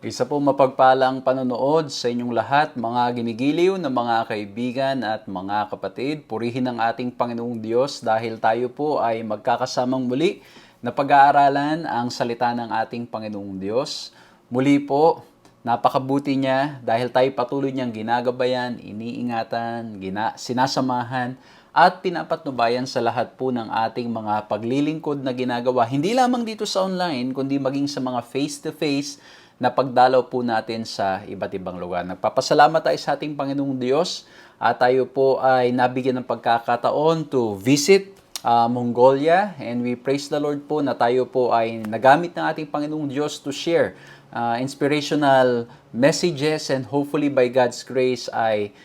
Isa po mapagpalang panonood sa inyong lahat, mga ginigiliw na mga kaibigan at mga kapatid. Purihin ang ating Panginoong Diyos dahil tayo po ay magkakasamang muli na pag-aaralan ang salita ng ating Panginoong Diyos. Muli po, napakabuti niya dahil tayo patuloy niyang ginagabayan, iniingatan, sinasamahan, at pinapatnubayan sa lahat po ng ating mga paglilingkod na ginagawa. Hindi lamang dito sa online, kundi maging sa mga face-to-face na pagdalaw po natin sa iba't ibang lugar. Nagpapasalamat tayo sa ating Panginoong Diyos at tayo po ay nabigyan ng pagkakataon to visit Mongolia, and we praise the Lord po na tayo po ay nagamit ng ating Panginoong Diyos to share inspirational messages, and hopefully by God's grace ay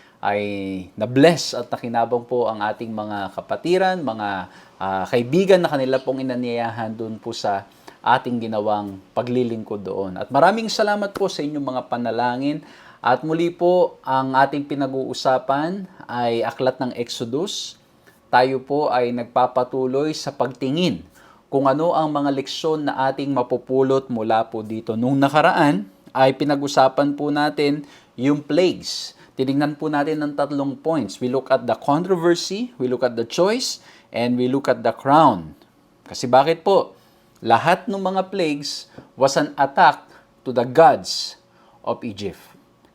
na-bless at nakinabang po ang ating mga kapatiran, mga kaibigan na kanila pong inanyayahan doon po sa ating ginawang paglilingkod doon. At maraming salamat po sa inyong mga panalangin. At muli po, ang ating pinag-uusapan ay aklat ng Exodus. Tayo po ay nagpapatuloy sa pagtingin kung ano ang mga leksyon na ating mapupulot mula po dito. Nung nakaraan ay pinag-usapan po natin yung plagues. Tinignan po natin ng 3 points. We look at the controversy, we look at the choice, and we look at the crown. Kasi bakit po? Lahat ng mga plagues was an attack to the gods of Egypt.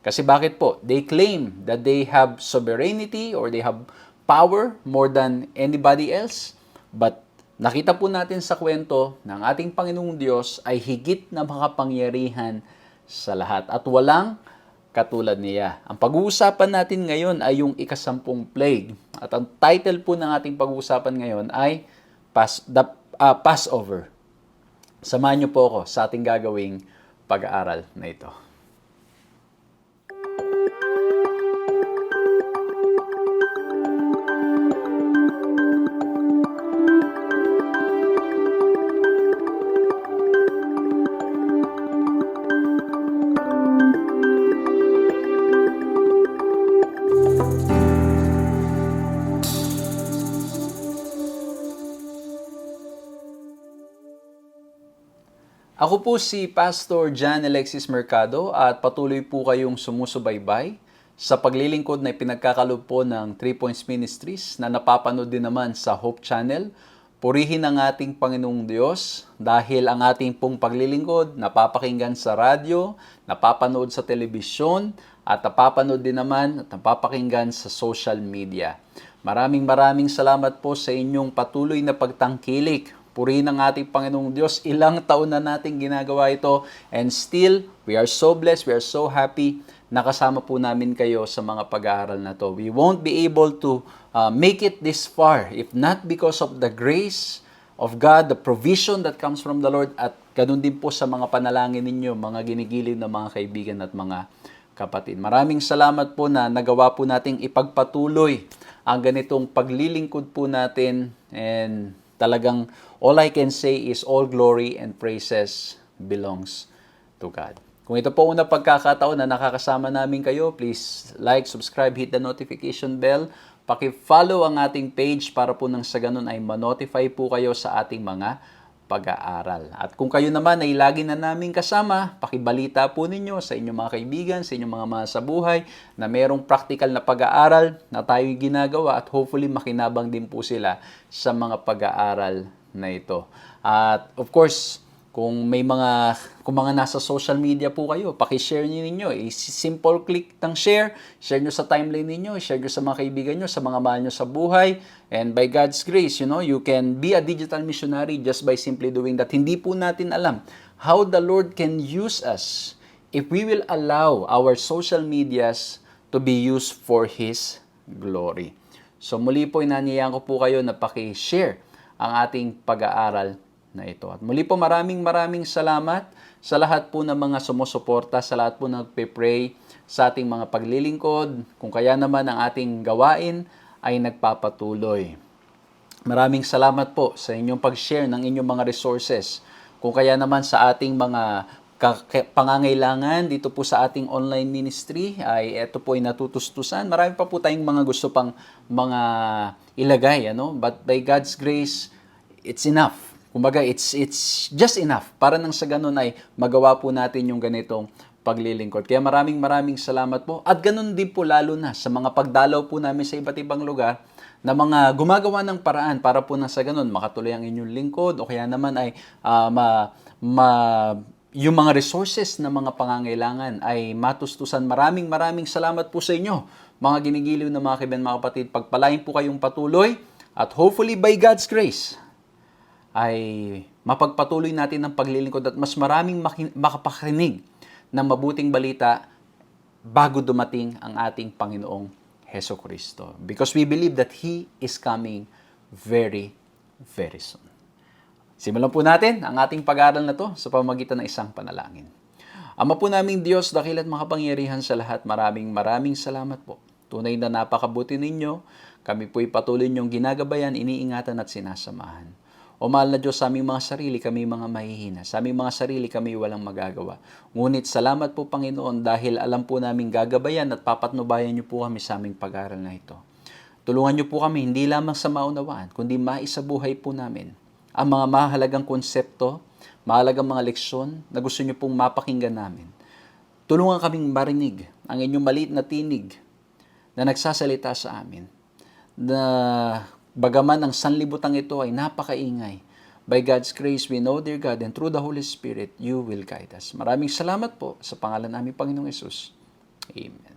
Kasi bakit po? They claim that they have sovereignty or they have power more than anybody else. But nakita po natin sa kwento ng ating Panginoong Diyos ay higit na makapangyarihan sa lahat at walang katulad niya. Ang pag-uusapan natin ngayon ay yung ika-10 plague. At ang title po ng ating pag-uusapan ngayon ay Passover. Samahan niyo po ako sa ating gagawing pag-aaral na ito. Ako po si Pastor John Alexis Mercado at patuloy po kayong sumusubaybay sa paglilingkod na ipinagkakalob po ng 3 Points Ministries na napapanood din naman sa Hope Channel. Purihin ang ating Panginoong Diyos dahil ang ating pong paglilingkod napapakinggan sa radyo, napapanood sa telebisyon, at napapanood din naman at napapakinggan sa social media. Maraming salamat po sa inyong patuloy na pagtangkilik. Purihin ang ating Panginoong Diyos. Ilang taon na natin ginagawa ito and still, we are so blessed, we are so happy na kasama po namin kayo sa mga pag-aaral na to. We won't be able to make it this far if not because of the grace of God, the provision that comes from the Lord, at ganun din po sa mga panalangin ninyo, mga ginigilid na mga kaibigan at mga kapatid. Maraming salamat po na nagawa po nating ipagpatuloy ang ganitong paglilingkod po natin, and talagang all I can say is all glory and praises belongs to God. Kung ito po una pagkakataon na nakakasama namin kayo, please like, subscribe, hit the notification bell. Paki-follow ang ating page para po nang sa ganun ay ma-notify po kayo sa ating mga pag-aaral. At kung kayo naman ay lagi na namin kasama, pakibalita po ninyo sa inyong mga kaibigan, sa inyong mga mahal sa buhay na merong practical na pag-aaral na tayo ginagawa at hopefully makinabang din po sila sa mga pag-aaral na ito. At of course, kung mga nasa social media po kayo, paki-share niyo ninyo. Simple click ng share nyo sa timeline ninyo, share nyo sa mga kaibigan nyo, sa mga mahal nyo sa buhay. And by God's grace, you can be a digital missionary just by simply doing that. Hindi po natin alam how the Lord can use us if we will allow our social medias to be used for His glory. So muli po, inanyayahan ko po kayo na paki-share ang ating pag-aaral na ito. At muli po, maraming salamat sa lahat po ng mga sumusuporta, sa lahat po nagpe-pray sa ating mga paglilingkod, kung kaya naman ang ating gawain ay nagpapatuloy. Maraming salamat po sa inyong pag-share ng inyong mga resources, kung kaya naman sa ating mga pangangailangan dito po sa ating online ministry ay ito po ay natutustusan. Marami pa po tayong mga gusto pang mga ilagay, but by God's grace, it's enough. Kumbaga, it's just enough para nang sa ganun ay magawa po natin yung ganitong paglilingkod. Kaya maraming salamat po. At ganun din po lalo na sa mga pagdalaw po namin sa iba't ibang lugar na mga gumagawa ng paraan para po nang sa ganun makatuloy ang inyong lingkod o kaya naman ay yung mga resources na mga pangangailangan ay matustusan. Maraming salamat po sa inyo, mga ginigiliw na mga kaibigan, mga kapatid. Pagpalain po kayong patuloy at hopefully by God's grace ay mapagpatuloy natin ang paglilingkod at mas maraming makapakinig ng mabuting balita bago dumating ang ating Panginoong Hesukristo. Because we believe that He is coming very soon. Simulan po natin ang ating pag-aaral na to sa pamamagitan ng isang panalangin. Ama po naming Diyos, dakil at makapangyarihan sa lahat, maraming salamat po. Tunay na napakabuti ninyo, kami po'y patuloy niyong ginagabayan, iniingatan at sinasamahan. O mahal na Diyos, sa aming mga sarili, kami mga mahihina. Sa aming mga sarili, kami walang magagawa. Ngunit salamat po, Panginoon, dahil alam po namin gagabayan at papatnubayan niyo po kami sa aming pag-aaral na ito. Tulungan niyo po kami hindi lamang sa maunawaan, kundi maisabuhay po namin ang mga mahalagang konsepto, mahalagang mga leksyon na gusto niyo pong mapakinggan namin. Tulungan kaming marinig ang inyong maliit na tinig na nagsasalita sa amin. Na bagaman ang sanlibutan ito ay napakaingay, by God's grace, we know, dear God, and through the Holy Spirit, you will guide us. Maraming salamat po sa pangalan namin, Panginoong Yesus. Amen.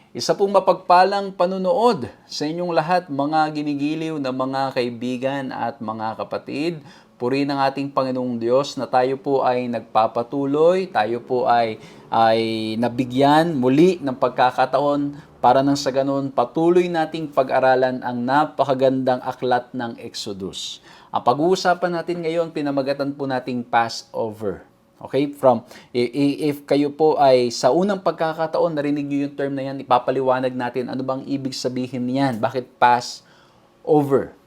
Isa pong mapagpalang panunood sa inyong lahat, mga ginigiliw na mga kaibigan at mga kapatid. Puri ng ating Panginoong Diyos na tayo po ay nagpapatuloy, tayo po ay nabigyan muli ng pagkakataon para nang sa ganun patuloy nating pag-aralan ang napakagandang aklat ng Exodus. Ang pag-uusapan natin ngayon, pinamagatan po nating Passover. Okay? If kayo po ay sa unang pagkakataon, narinig nyo yung term na yan, ipapaliwanag natin ano bang ibig sabihin niyan. Bakit Passover?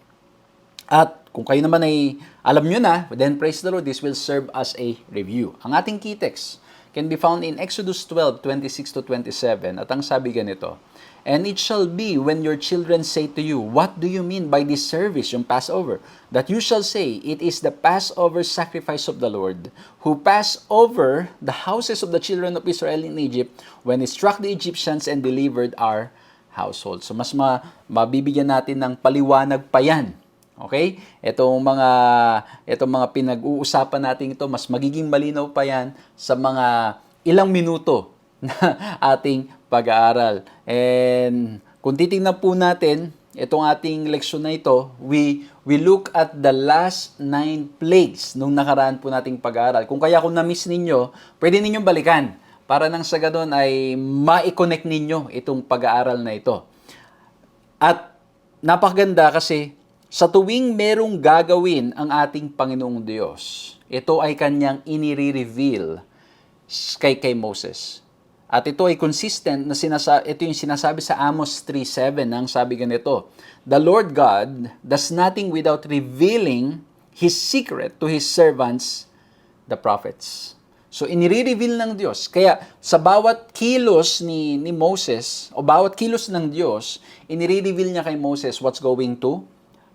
At kung kayo naman ay alam nyo na, then praise the Lord, this will serve as a review. Ang ating key text can be found in Exodus 12:26-27. At ang sabi ganito, "And it shall be when your children say to you, 'What do you mean by this service,' yung Passover, that you shall say, 'It is the Passover sacrifice of the Lord, who passed over the houses of the children of Israel in Egypt when he struck the Egyptians and delivered our household." So mas mabibigyan natin ng paliwanag pa yan. Okay? Itong mga pinag-uusapan natin ito, mas magiging malinaw pa yan sa mga ilang minuto na ating pag-aaral. And kung titingnan po natin itong ating leksyon na ito, we look at the last 9 plagues nung nakaraan po nating pag-aaral. Kung na-miss ninyo, pwede ninyong balikan para nang sa ganun ay ma-connect ninyo itong pag-aaral na ito. At napakaganda kasi sa tuwing merong gagawin ang ating Panginoong Diyos, ito ay kanyang inire-reveal kay Moses. At ito ay consistent na ito yung sinasabi sa Amos 3:7 nang sabi ganito, "The Lord God does nothing without revealing His secret to His servants, the prophets." So, inire-reveal ng Diyos. Kaya, sa bawat kilos ni Moses, o bawat kilos ng Diyos, inire-reveal niya kay Moses what's going to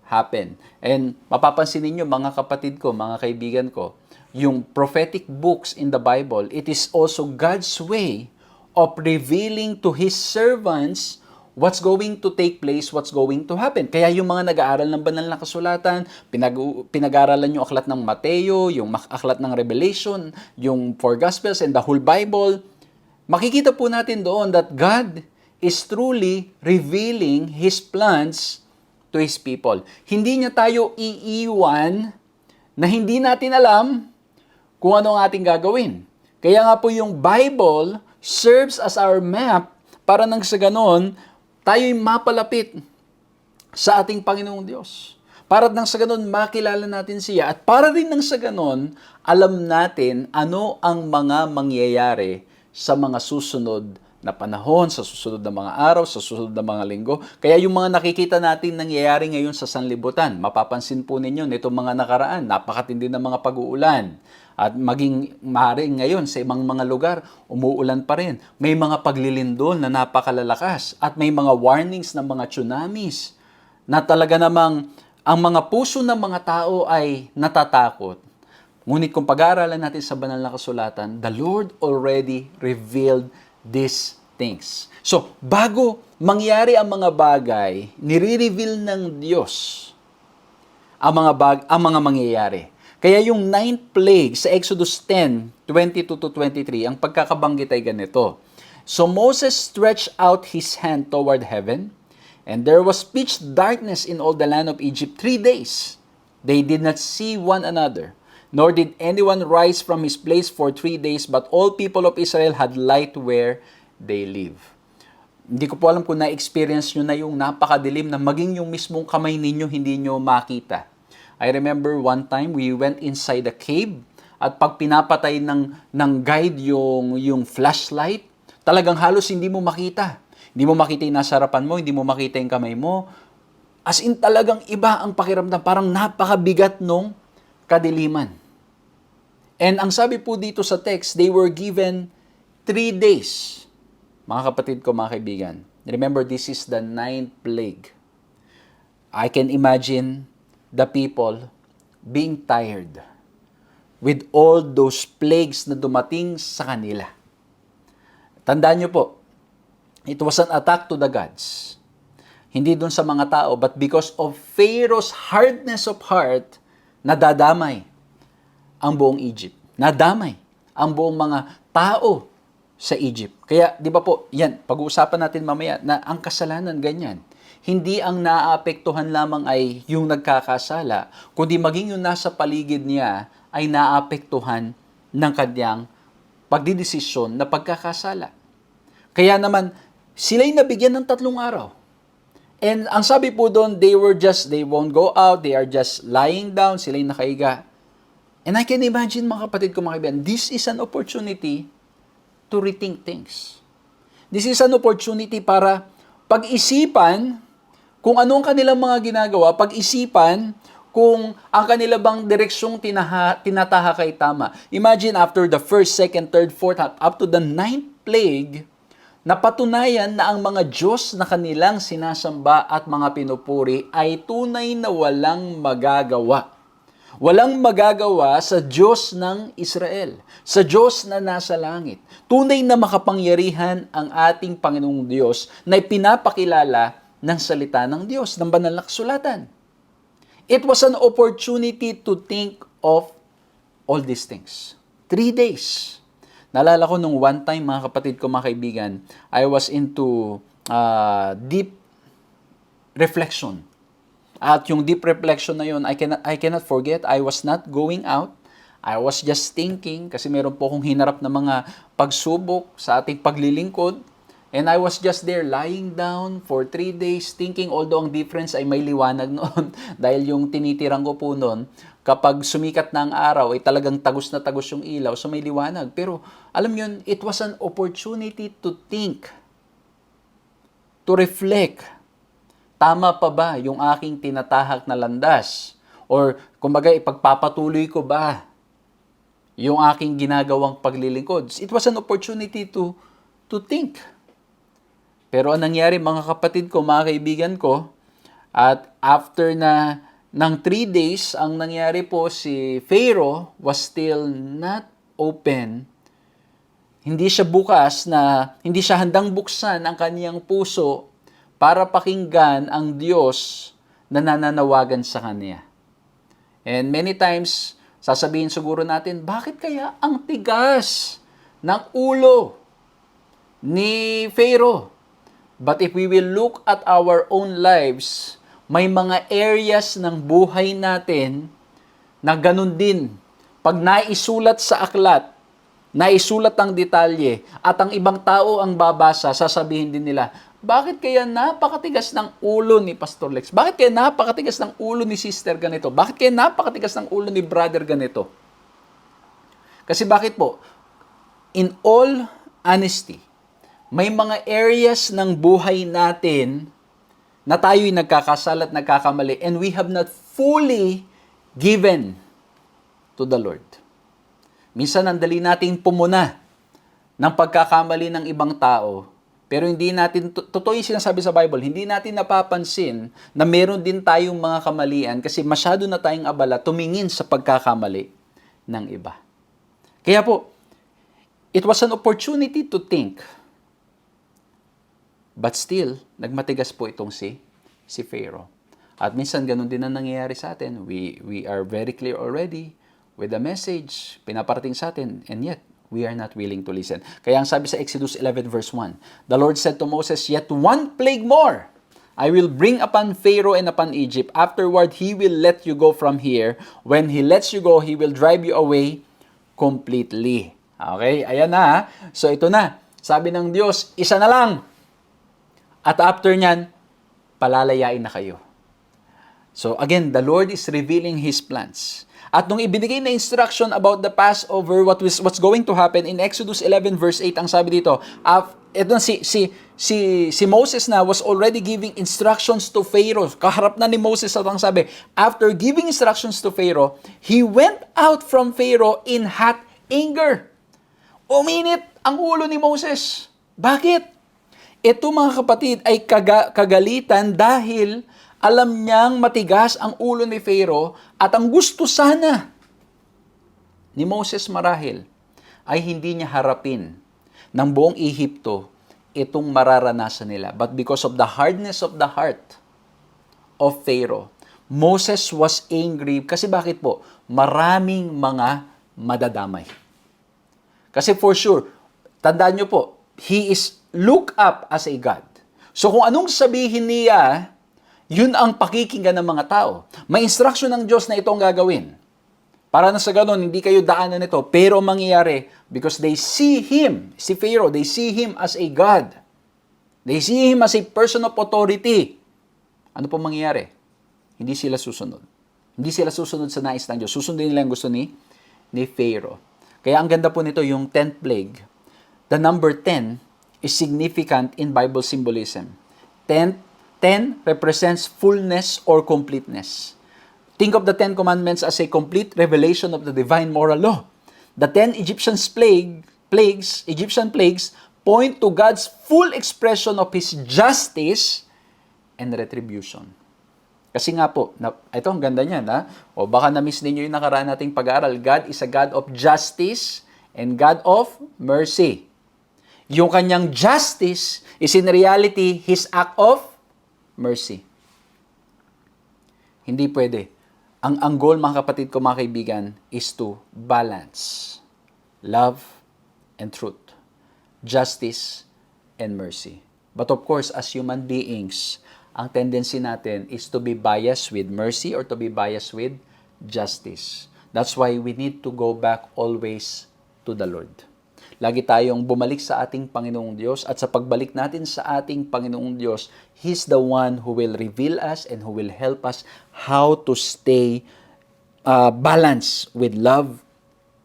happen. And mapapansin ninyo, mga kapatid ko, mga kaibigan ko, yung prophetic books in the Bible, it is also God's way of revealing to His servants what's going to take place, what's going to happen. Kaya yung mga nag-aaral ng banal na kasulatan, pinag-aaralan yung aklat ng Mateo, yung aklat ng Revelation, yung 4 Gospels and the whole Bible, makikita po natin doon that God is truly revealing His plans to His people. Hindi niya tayo iiwan na hindi natin alam kung ano ang ating gagawin. Kaya nga po yung Bible serves as our map para nang sa ganon, tayo'y mapalapit sa ating Panginoong Diyos. Para nang sa ganon, makilala natin siya. At para rin nang sa ganon, alam natin ano ang mga mangyayari sa mga susunod na panahon, sa susunod na mga araw, sa susunod na mga linggo. Kaya yung mga nakikita natin nangyayari ngayon sa sanlibutan, mapapansin po ninyo nitong mga nakaraan, napakatindi ng mga pag-uulan. At maging maaaring ngayon sa ibang mga lugar, umuulan pa rin. May mga paglilindol na napakalalakas at may mga warnings ng mga tsunamis na talaga namang ang mga puso ng mga tao ay natatakot. Ngunit kung pag-aaralan natin sa banal na kasulatan, the Lord already revealed these things. So, bago mangyari ang mga bagay, nire-reveal ng Diyos ang mga mangyayari. Kaya yung 9th plague sa Exodus 10:22-23, ang pagkakabanggit ay ganito. "So Moses stretched out his hand toward heaven, and there was pitch darkness in all the land of Egypt 3 days. They did not see one another, nor did anyone rise from his place for 3 days, but all people of Israel had light where they live." Hindi ko po alam kung na-experience nyo na yung napakadilim na maging yung mismong kamay ninyo hindi nyo makita. I remember one time we went inside a cave at pag pinapatay ng guide yung flashlight, talagang halos hindi mo makita. Hindi mo makita yung nasa harapan mo, hindi mo makita yung kamay mo. As in talagang iba ang pakiramdam, parang napakabigat nung kadiliman. And ang sabi po dito sa text, they were given 3 days. Mga kapatid ko, mga kaibigan, remember this is the 9th plague. I can imagine the people being tired with all those plagues na dumating sa kanila. Tandaan niyo po, it was an attack to the gods. Hindi dun sa mga tao, but because of Pharaoh's hardness of heart, nadadamay ang buong Egypt. Nadamay ang buong mga tao sa Egypt. Kaya, di ba po, yan, pag-uusapan natin mamaya na ang kasalanan ganyan. Hindi ang naaapektuhan lamang ay yung nagkakasala, kundi maging yung nasa paligid niya ay naaapektuhan ng kanyang pagdidesisyon na pagkakasala. Kaya naman, sila'y nabigyan ng 3 araw. And ang sabi po doon, they won't go out, they are just lying down, sila'y nakaiga. And I can imagine, mga kapatid ko, mga kaibigan, this is an opportunity to rethink things. This is an opportunity para pag-isipan kung ano ang kanilang mga ginagawa, pag-isipan kung ang kanila bang direksyong tinatahak ay tama. Imagine after the 1st, 2nd, 3rd, 4th, up to the 9th plague, napatunayan na ang mga Diyos na kanilang sinasamba at mga pinupuri ay tunay na walang magagawa. Walang magagawa sa Diyos ng Israel, sa Diyos na nasa langit. Tunay na makapangyarihan ang ating Panginoong Diyos na ipinapakilala ng salita ng Diyos, ng banal na kasulatan. It was an opportunity to think of all these things. 3 days. Naalala ko nung one time, mga kapatid ko, mga kaibigan, I was into deep reflection. At yung deep reflection na yun, I cannot forget, I was not going out. I was just thinking, kasi meron po akong hinarap na mga pagsubok sa ating paglilingkod. And I was just there lying down for 3 days thinking, although ang difference ay may liwanag noon dahil yung tinitirang ko po noon, kapag sumikat na ang araw ay talagang tagos na tagos yung ilaw, so may liwanag. Pero alam yun, it was an opportunity to think, to reflect. Tama pa ba yung aking tinatahak na landas? Or kumbaga ipagpapatuloy ko ba yung aking ginagawang paglilingkod? It was an opportunity to think. Pero ang nangyari, mga kapatid ko, mga kaibigan ko, at after ng 3 days, ang nangyari po, si Pharaoh was still not open. Hindi siya hindi siya handang buksan ang kaniyang puso para pakinggan ang Diyos na nananawagan sa kanya. And many times, sasabihin siguro natin, bakit kaya ang tigas ng ulo ni Pharaoh? But if we will look at our own lives, may mga areas ng buhay natin na ganun din. Pag naisulat sa aklat, naisulat ang detalye, at ang ibang tao ang babasa, sasabihin din nila, bakit kaya napakatigas ng ulo ni Pastor Lex? Bakit kaya napakatigas ng ulo ni Sister ganito? Bakit kaya napakatigas ng ulo ni Brother ganito? Kasi bakit po? In all honesty, may mga areas ng buhay natin na tayo'y nagkakasala at nagkakamali and we have not fully given to the Lord. Minsan, ang dali nating pumuna ng pagkakamali ng ibang tao, pero hindi natin, totoo yung sinasabi sa Bible, hindi natin napapansin na meron din tayong mga kamalian kasi masyado na tayong abala tumingin sa pagkakamali ng iba. Kaya po, it was an opportunity to think. But still, nagmatigas po itong si Pharaoh. At minsan ganun din ang nangyayari sa atin. We are very clear already with the message pinaparating sa atin, and yet we are not willing to listen. Kaya ang sabi sa Exodus 11 verse 1, the Lord said to Moses, "Yet one plague more I will bring upon Pharaoh and upon Egypt. Afterward, he will let you go from here. When he lets you go, he will drive you away completely." Okay, ayan na. So ito na. Sabi ng Diyos, isa na lang. At after nyan, palalayain na kayo. So again, the Lord is revealing His plans. At nung ibinigay na instruction about the Passover, what's going to happen, in Exodus 11 verse 8, ang sabi dito, si Moses na was already giving instructions to Pharaoh. Kaharap na ni Moses at ang sabi, after giving instructions to Pharaoh, he went out from Pharaoh in hot anger. Uminit ang ulo ni Moses. Bakit? Ito, mga kapatid, ay kagalitan dahil Alam niyang matigas ang ulo ni Pharaoh at ang gusto sana ni Moses marahil ay hindi niya harapin ng buong Ehipto itong mararanasan nila. But because of the hardness of the heart of Pharaoh, Moses was angry. Kasi bakit po? Maraming mga madadamay. Kasi for sure, tandaan nyo po, he is looked up as a God. So kung anong sabihin niya, yun ang pakikinggan ng mga tao. May instruction ng Diyos na ito ang gagawin. Para na sa ganun, hindi kayo daanan nito. Pero mangyayari, because they see him, si Pharaoh, they see him as a God. They see him as a person of authority. Ano po mangyayari? Hindi sila susunod. Hindi sila susunod sa nais ng Diyos. Susundin nila ang gusto ni Pharaoh. Kaya ang ganda po nito, yung 10th plague. The number 10 is significant in Bible symbolism. 10 represents fullness or completeness. Think of the 10 commandments as a complete revelation of the divine moral law. The 10 Egyptian plagues point to God's full expression of His justice and retribution. Kasi nga po, ito ang ganda niyan, ha? O baka na-miss ninyo yung nakaraan nating pag-aaral. God is a God of justice and God of mercy. Yung kanyang justice is in reality His act of mercy. Hindi pwede. Ang goal, mga kapatid ko, mga kaibigan, is to balance love and truth, justice and mercy. But of course, as human beings, ang tendency natin is to be biased with mercy or to be biased with justice. That's why we need to go back always to the Lord. Lagi tayong bumalik sa ating Panginoong Diyos at sa pagbalik natin sa ating Panginoong Diyos, He's the one who will reveal us and who will help us how to stay balanced with love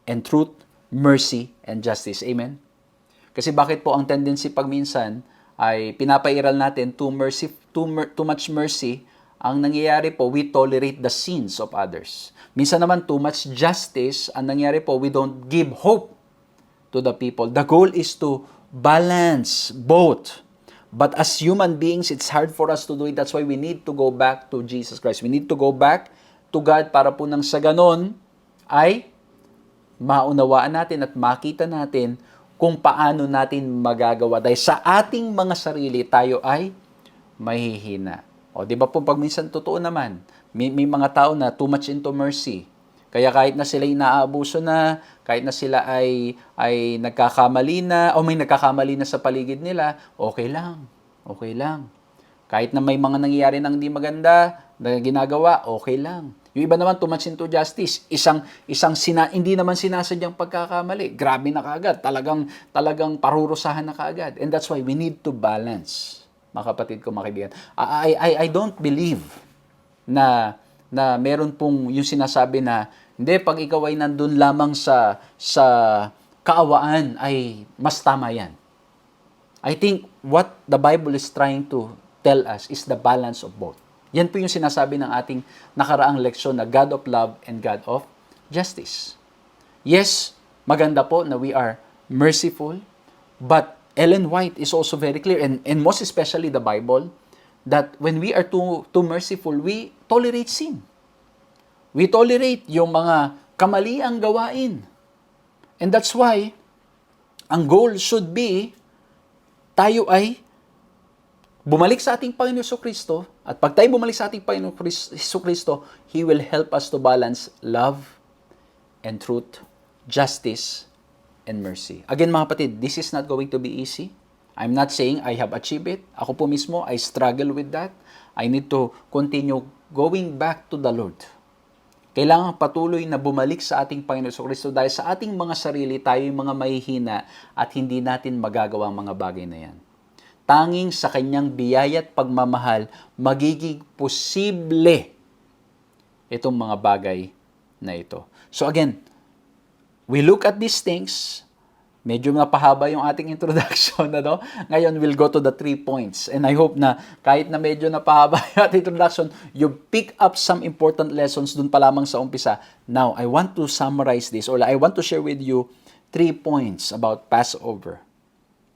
and truth, mercy, and justice. Amen? Kasi bakit po ang tendency pag minsan ay pinapairal natin too much mercy, ang nangyayari po, we tolerate the sins of others. Minsan naman, too much justice, ang nangyayari po, we don't give hope to the people. The goal is to balance both. But as human beings, it's hard for us to do it. That's why we need to go back to Jesus Christ. We need to go back to God para po nang sa ganon ay maunawaan natin at makita natin kung paano natin magagawa. Dahil sa ating mga sarili, tayo ay mahihina. O, di ba po, pag minsan totoo naman, may mga tao na too much into mercy. Kaya kahit na sila inaabuso na, kahit na sila ay nagkakamali na, o may nagkakamali na sa paligid nila, okay lang. Okay lang. Kahit na may mga nangyayari ng hindi maganda na ginagawa, okay lang. Yung iba naman, too much into justice. Hindi naman sinasadyang pagkakamali. Grabe na kaagad. Talagang parurusahan na kaagad. And that's why we need to balance, mga kapatid ko, mga kaibigan. I don't believe na meron pong yung sinasabi na, hindi, pag ikaw ay nandun lamang sa kaawaan, ay mas tama yan. I think what the Bible is trying to tell us is the balance of both. Yan po yung sinasabi ng ating nakaraang leksyon na God of love and God of justice. Yes, maganda po na we are merciful, but Ellen White is also very clear, and most especially the Bible, that when we are too merciful, we tolerate sin. We tolerate yung mga kamaliang gawain. And that's why, ang goal should be, tayo ay bumalik sa ating Panginoon Jesucristo, at pag tayo bumalik sa ating Panginoon Jesucristo, He will help us to balance love and truth, justice, and mercy. Again, mga kapatid, this is not going to be easy. I'm not saying I have achieved it. Ako po mismo, I struggle with that. I need to continue going back to the Lord. Kailangan patuloy na bumalik sa ating Panginoon Jesucristo dahil sa ating mga sarili, tayo yung mga mahihina at hindi natin magagawa ang mga bagay na yan. Tanging sa kanyang biyaya at pagmamahal, magiging posible itong mga bagay na ito. So again, we look at these things. Medyo napahaba yung ating introduction. Ngayon, we'll go to the 3 points. And I hope na kahit na medyo napahaba yung ating introduction, you pick up some important lessons dun pa lamang sa umpisa. Now, I want to summarize this, or I want to share with you 3 points about Passover.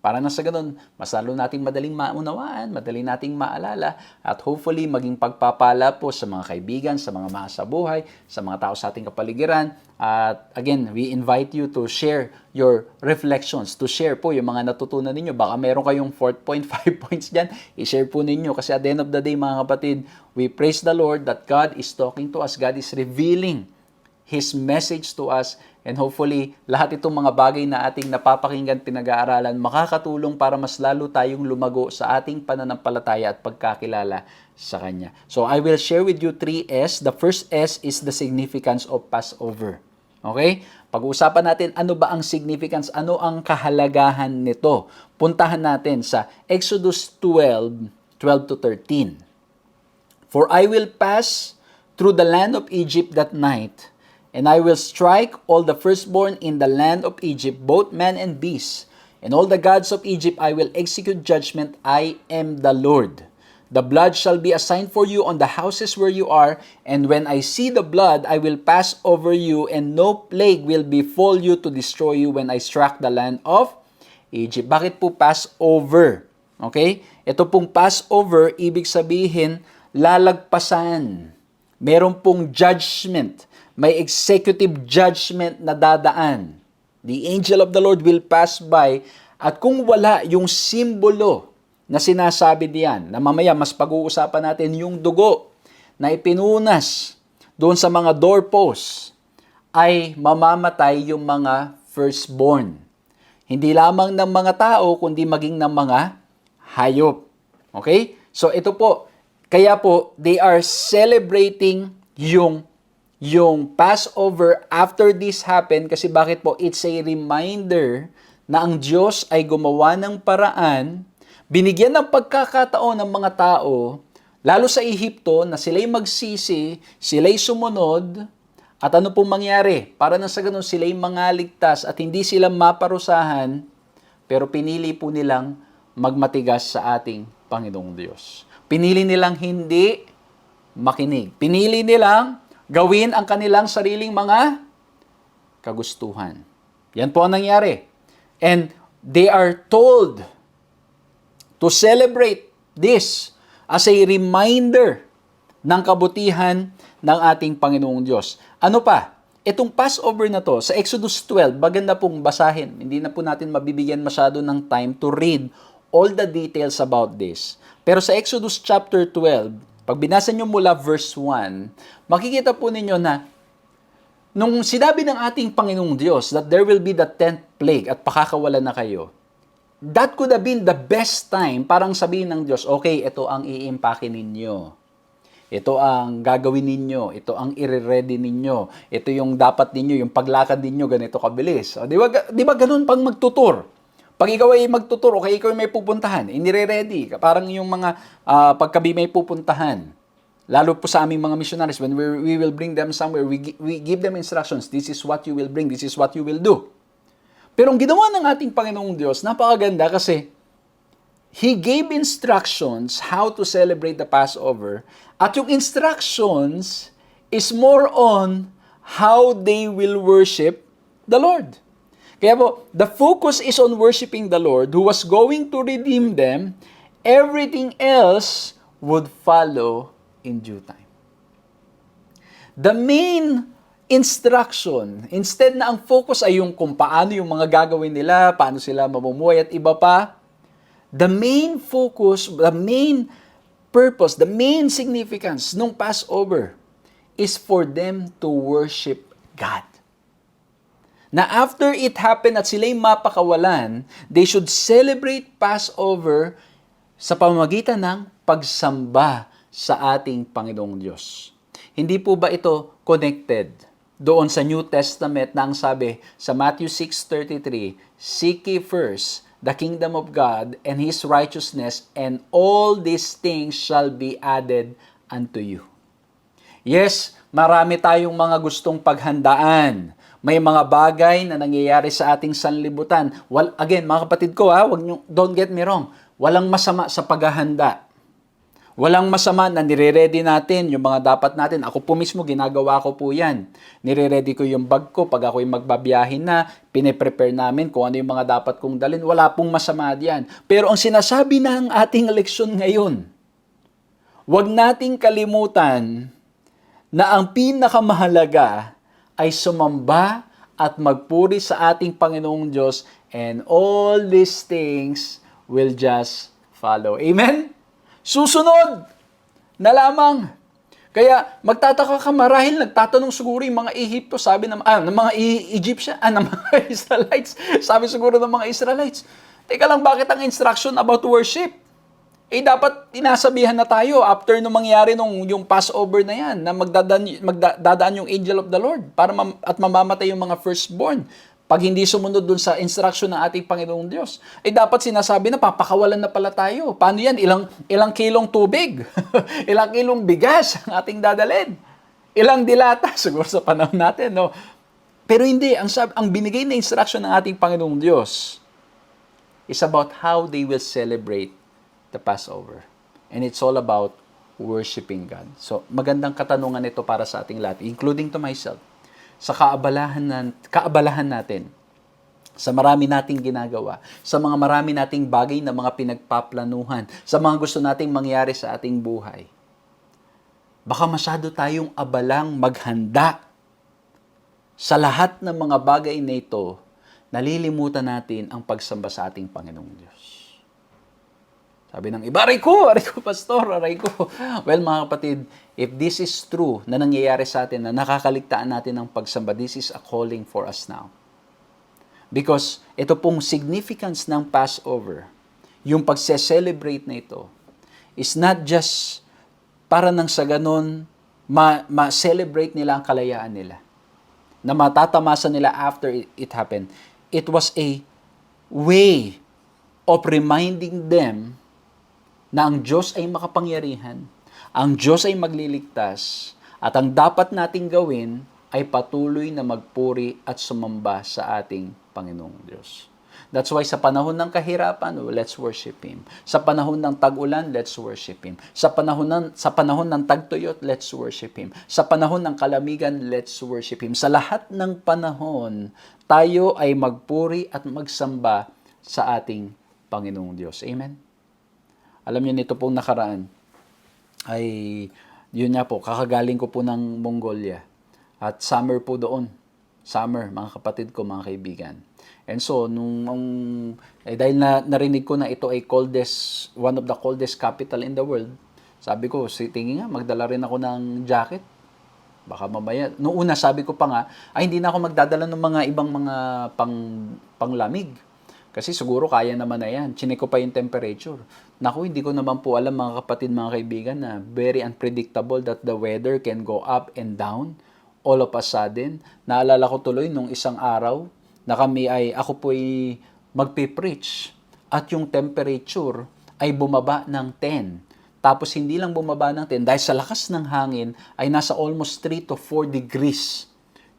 Para na sa ganun, mas lalo nating madaling maunawaan, madaling nating maalala, at hopefully maging pagpapala po sa mga kaibigan, sa mga mahal sa buhay, sa mga tao sa ating kapaligiran. At again, we invite you to share your reflections, to share po yung mga natutunan ninyo. Baka meron kayong 4.5 points dyan, i-share po ninyo. Kasi at the end of the day, mga kapatid, we praise the Lord that God is talking to us, God is revealing His message to us, and hopefully, lahat itong mga bagay na ating napapakinggan, pinag-aaralan, makakatulong para mas lalo tayong lumago sa ating pananampalataya at pagkakilala sa Kanya. So, I will share with you 3 S. The first S is the significance of Passover. Okay? Pag-uusapan natin, ano ba ang significance? Ano ang kahalagahan nito? Puntahan natin sa Exodus 12 to 13. For I will pass through the land of Egypt that night, and I will strike all the firstborn in the land of Egypt, both man and beast. And all the gods of Egypt I will execute judgment. I am the Lord. The blood shall be a sign for you on the houses where you are, and when I see the blood, I will pass over you, and no plague will befall you to destroy you when I strike the land of Egypt. Bakit po Passover? Okay? Ito pong Passover, ibig sabihin, lalagpasan. Meron pong judgment. May executive judgment na dadaan. The angel of the Lord will pass by, at kung wala yung simbolo na sinasabi diyan, na mamaya mas pag-uusapan natin yung dugo na ipinunas doon sa mga doorposts, ay mamamatay yung mga firstborn. Hindi lamang ng mga tao, kundi maging ng mga hayop. Okay? So ito po, kaya po, they are celebrating yung Passover after this happened, kasi bakit po? It's a reminder na ang Diyos ay gumawa ng paraan, binigyan ng pagkakataon ng mga tao, lalo sa Ehipto, na sila'y magsisi, sila'y sumunod, at ano pong mangyari? Para na sa ganun, sila'y mangaligtas at hindi sila maparusahan, pero pinili po nilang magmatigas sa ating Panginoong Diyos. Pinili nilang hindi makinig. Pinili nilang gawin ang kanilang sariling mga kagustuhan. Yan po ang nangyari. And they are told to celebrate this as a reminder ng kabutihan ng ating Panginoong Diyos. Ano pa? Itong Passover na to, sa Exodus 12, maganda pong basahin. Hindi na po natin mabibigyan masyado ng time to read all the details about this. Pero sa Exodus chapter 12, pag binasa nyo mula verse 1, makikita po ninyo na nung sinabi ng ating Panginoong Diyos that there will be the 10th plague at pakakawalan na kayo, that could have been the best time parang sabihin ng Diyos, okay, ito ang i-impake ninyo. Ito ang gagawin ninyo. Ito ang i-ready ninyo. Ito yung dapat ninyo, yung paglakad ninyo, ganito kabilis. O, di ba ganun pang magtutur? Pag ikaw ay magtutur, okay, ikaw ay may pupuntahan, inire-ready. Parang yung mga pagkabi may pupuntahan. Lalo po sa aming mga missionaries, when we will bring them somewhere, we give them instructions. This is what you will bring. This is what you will do. Pero ang ginawa ng ating Panginoong Diyos, napakaganda kasi He gave instructions how to celebrate the Passover, at yung instructions is more on how they will worship the Lord. Kaya po, the focus is on worshiping the Lord who was going to redeem them. Everything else would follow in due time. The main instruction, instead na ang focus ay yung kung paano yung mga gagawin nila, paano sila mamumuhay at iba pa, the main focus, the main purpose, the main significance ng Passover is for them to worship God. Na after it happened at sila'y mapakawalan, they should celebrate Passover sa pamamagitan ng pagsamba sa ating Panginoong Diyos. Hindi po ba ito connected doon sa New Testament na ang sabi sa Matthew 6:33, seek ye first the kingdom of God and His righteousness, and all these things shall be added unto you. Yes, marami tayong mga gustong paghandaan. May mga bagay na nangyayari sa ating sanlibutan. Again, mga kapatid ko, don't get me wrong. Walang masama sa paghahanda. Walang masama na nire-ready natin yung mga dapat natin. Ako po mismo, ginagawa ko po yan. Nire-ready ko yung bag ko. Pag ako'y magbabiyahin na, pine-prepare namin kung ano yung mga dapat kong dalhin. Wala pong masama diyan. Pero ang sinasabi ng ating leksyon ngayon, huwag nating kalimutan na ang pinakamahalaga ay sumamba at magpuri sa ating Panginoong Diyos, and all these things will just follow. Amen? Susunod na lamang. Kaya magtataka ka, marahil nagtatanong siguro yung mga Ehipto, sabi ng mga Egyptian, ng mga Israelites. Sabi siguro ng mga Israelites, teka lang, bakit ang instruction about worship? Dapat tinasabihan na tayo after nung mangyari yung Passover na yan, na magdadaan yung angel of the Lord at mamamatay yung mga firstborn. Pag hindi sumunod dun sa instruction ng ating Panginoong Diyos, dapat sinasabi na papakawalan na pala tayo. Paano yan? Ilang kilong tubig, ilang kilong bigas ang ating dadalhin, ilang dilata, siguro sa panahon natin, no? Pero hindi, ang binigay na instruction ng ating Panginoong Diyos is about how they will celebrate the Passover. And it's all about worshiping God. So, magandang katanungan ito para sa ating lahat, including to myself. Sa kaabalahan natin, sa marami nating ginagawa, sa mga marami nating bagay na mga pinagpaplanuhan, sa mga gusto nating mangyari sa ating buhay. Baka masyado tayong abalang maghanda sa lahat ng mga bagay na ito, nalilimutan natin ang pagsamba sa ating Panginoong Diyos. Sabi ng iba, aray ko, pastor, aray ko. Well, mga kapatid, if this is true na nangyayari sa atin, na nakakaligtaan natin ng pagsamba, this is a calling for us now. Because ito pong significance ng Passover, yung pagse-celebrate na ito, is not just para nang sa ganun, ma-celebrate nila ang kalayaan nila, na matatamasa nila after it happened. It was a way of reminding them na ang Diyos ay makapangyarihan, ang Diyos ay magliligtas, at ang dapat nating gawin ay patuloy na magpuri at sumamba sa ating Panginoong Diyos. That's why sa panahon ng kahirapan, let's worship Him. Sa panahon ng tag-ulan, let's worship Him. Sa panahon ng tagtuyot, let's worship Him. Sa panahon ng kalamigan, let's worship Him. Sa lahat ng panahon, tayo ay magpuri at magsamba sa ating Panginoong Diyos. Amen? Alam niyo, nito pong nakaraan, ay, yun nga po, kakagaling ko po ng Mongolia. At summer po doon. Summer, mga kapatid ko, mga kaibigan. And so, dahil narinig ko na ito ay one of the coldest capital in the world, sabi ko, tingin nga, magdala rin ako ng jacket. Baka mamaya. Noong una, sabi ko pa nga, hindi na ako magdadala ng mga ibang mga panglamig. Kasi siguro kaya naman na yan. Chinek ko pa yung temperature. Naku, hindi ko naman po alam, mga kapatid, mga kaibigan, na very unpredictable that the weather can go up and down all of a sudden. Naalala ko tuloy nung isang araw na ako po ay magpipreach at yung temperature ay bumaba ng 10. Tapos hindi lang bumaba ng 10, dahil sa lakas ng hangin ay nasa almost 3 to 4 degrees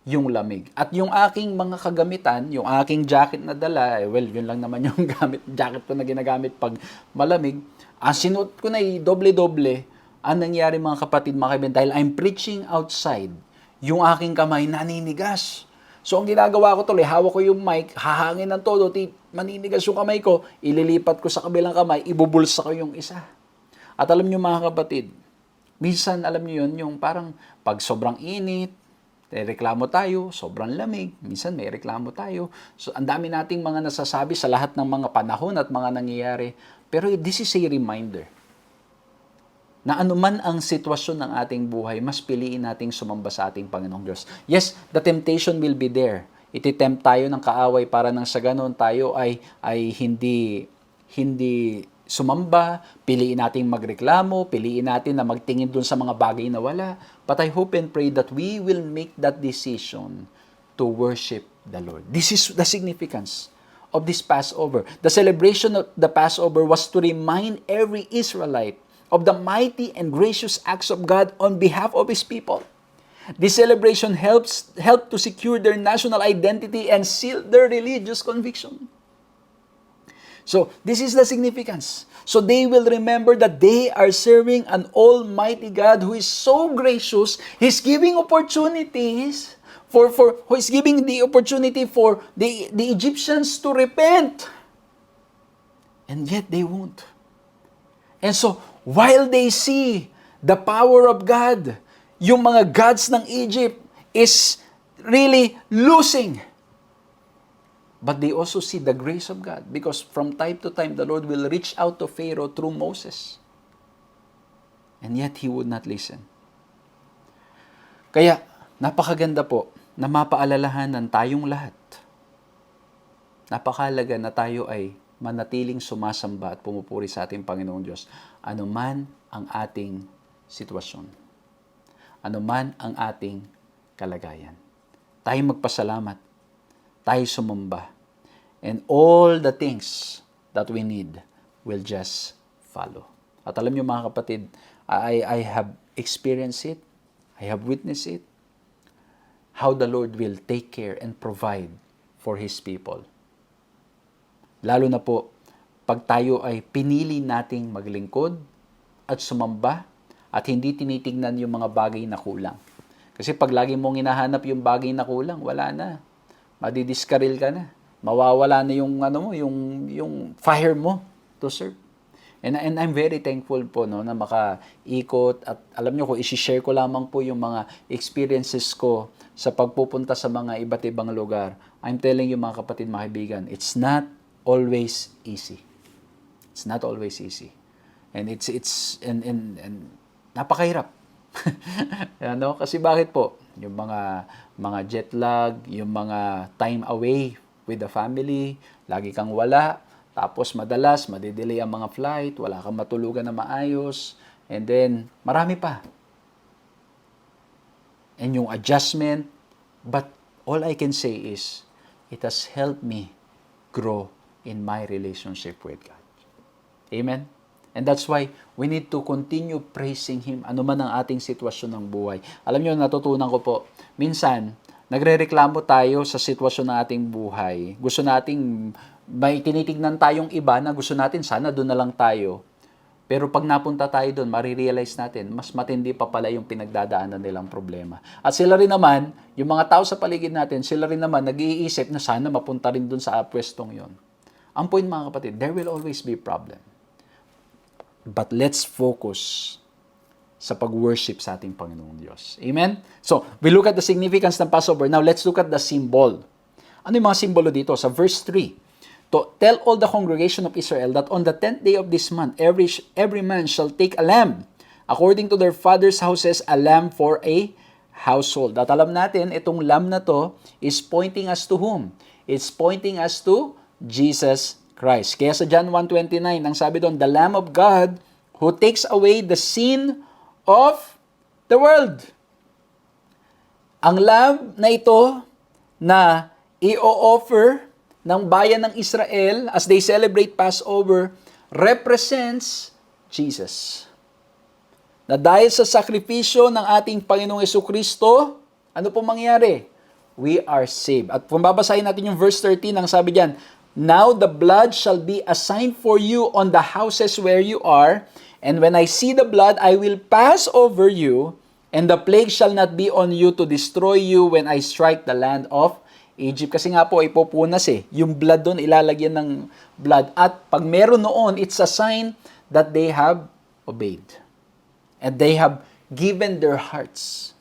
yung lamig. At yung aking mga kagamitan, yung aking jacket na dala, yun lang naman yung jacket ko na ginagamit pag malamig. Ang sinuot ko na doble-doble. Ang nangyari, mga kapatid, mga kaibigan, dahil I'm preaching outside, yung aking kamay naninigas. So, ang ginagawa ko tuloy, hawak ko yung mic, hahangin ng todo, maninigas yung kamay ko, ililipat ko sa kabilang kamay, ibubulsa ko yung isa. At alam nyo, mga kapatid, minsan, alam nyo yun, yung parang pag sobrang init, reklamo tayo, sobrang lamig, minsan may reklamo tayo. So, ang dami nating mga nasasabi sa lahat ng mga panahon at mga nangyayari. Pero this is a reminder na anuman ang sitwasyon ng ating buhay, mas piliin nating sumamba sa ating Panginoong Diyos. Yes, the temptation will be there. Ititempt tayo ng kaaway para nang sa ganon tayo ay hindi sumamba, piliin nating magreklamo, piliin natin na magtingin dun sa mga bagay na wala. But I hope and pray that we will make that decision to worship the Lord. This is the significance of this Passover. The celebration of the Passover was to remind every Israelite of the mighty and gracious acts of God on behalf of His people. This celebration helped to secure their national identity and seal their religious conviction. So, this is the significance. So, they will remember that they are serving an almighty God who is so gracious. He's giving opportunities He's giving the opportunity for the Egyptians to repent. And yet, they won't. And so, while they see the power of God, yung mga gods ng Egypt is really losing. But they also see the grace of God because from time to time, the Lord will reach out to Pharaoh through Moses. And yet, he would not listen. Kaya, napakaganda po na mapaalalahanan tayong lahat. Napakahalaga na tayo ay manatiling sumasamba at pumupuri sa ating Panginoong Diyos. Ano man ang ating sitwasyon. Ano man ang ating kalagayan. Tayo magpasalamat. Tayo sumamba. And all the things that we need will just follow. At alam niyo mga kapatid, I have experienced it. I have witnessed it. How the Lord will take care and provide for His people. Lalo na po, pag tayo ay pinili nating maglingkod at sumamba at hindi tinitignan yung mga bagay na kulang. Kasi pag lagi mong hinahanap yung bagay na kulang, wala na. Madidiskaril ka na. Mawawala na yung yung fire mo to serve. And I'm very thankful po no na makaikot at alam niyo ko i-share ko lamang po yung mga experiences ko sa pagpupunta sa mga iba't ibang lugar. I'm telling you mga kapatid, mga kaibigan, it's not always easy. It's not always easy. And it's napakahirap. Ano? Kasi bakit po? Yung mga jet lag, yung mga time away with the family, lagi kang wala, tapos madalas madidelay ang mga flight, wala kang matulugan na maayos, and then marami pa. And yung adjustment, but all I can say is it has helped me grow in my relationship with God. Amen? And that's why we need to continue praising Him ano man ang ating sitwasyon ng buhay. Alam niyo, natutunan ko po, minsan, nagrereklamo tayo sa sitwasyon ng ating buhay. Gusto nating, may tinitignan tayong iba na gusto natin, sana doon na lang tayo. Pero pag napunta tayo doon, marirealize natin, mas matindi pa pala yung pinagdadaanan nilang problema. At sila rin naman, yung mga tao sa paligid natin, sila rin naman nag-iisip na sana mapunta rin doon sa pwestong yon. Ang point mga kapatid, there will always be problem. But let's focus sa pag-worship sa ating Panginoong Diyos. Amen? So, we look at the significance ng Passover. Now, let's look at the symbol. Ano yung mga simbolo dito? Sa verse 3, to tell all the congregation of Israel that on the 10th day of this month, every man shall take a lamb, according to their father's houses, a lamb for a household. At alam natin, itong lamb na to is pointing us to whom? It's pointing us to Jesus Christ. Kaya sa John 1:29, ang sabi doon, the Lamb of God who takes away the sin of the world. Ang lamb na ito na i-offer ng bayan ng Israel as they celebrate Passover represents Jesus. Na dahil sa sakripisyo ng ating Panginoong Jesucristo, ano po mangyari? We are saved. At kung babasahin natin yung verse 13, ang sabi diyan, now the blood shall be a sign for you on the houses where you are, and when I see the blood, I will pass over you, and the plague shall not be on you to destroy you when I strike the land of Egypt. Kasi nga po, ipupunas yung blood doon, ilalagyan ng blood. At pag meron noon, it's a sign that they have obeyed. And they have given their hearts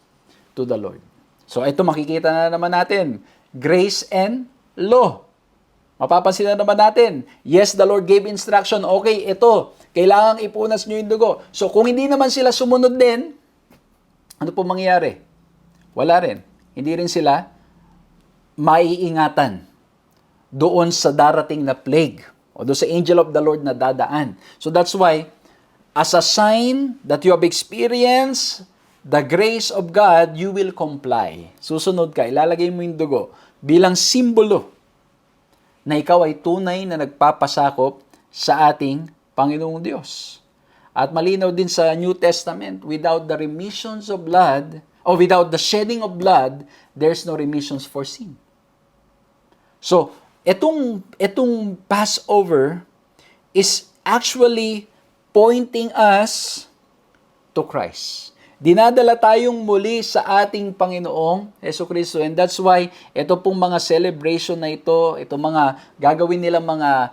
to the Lord. So ito makikita na naman natin, grace and law. Mapapansin na naman natin, yes, the Lord gave instruction, okay, ito, kailangang ipunas nyo yung dugo. So kung hindi naman sila sumunod din, ano po mangyayari? Wala rin. Hindi rin sila maiingatan doon sa darating na plague o doon sa angel of the Lord na dadaan. So that's why, as a sign that you have experienced the grace of God, you will comply. Susunod ka, ilalagay mo yung dugo bilang simbolo na ikaw ay tunay na nagpapasakop sa ating Panginoong Diyos. At malinaw din sa New Testament, without the remissions of blood, or without the shedding of blood, there's no remissions for sin. So, itong Passover is actually pointing us to Christ. Dinadala tayong muli sa ating Panginoong Jesucristo. And that's why ito pong mga celebration na ito mga gagawin nila mga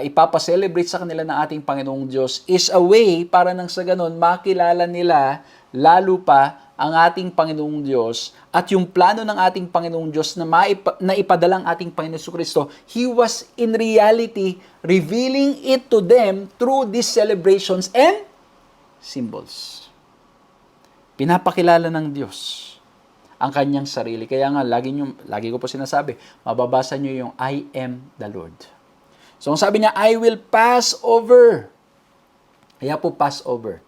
ipapaselebrate sa kanila ng ating Panginoong Diyos is a way para nang sa ganun makilala nila lalo pa ang ating Panginoong Diyos at yung plano ng ating Panginoong Diyos na ipadalang ating Panginoong Jesucristo. He was in reality revealing it to them through these celebrations and symbols. Pinapakilala ng Diyos ang kanyang sarili. Kaya nga, lagi ko po sinasabi, mababasa nyo yung I am the Lord. So, ang sabi niya, I will pass over. Kaya po pass over.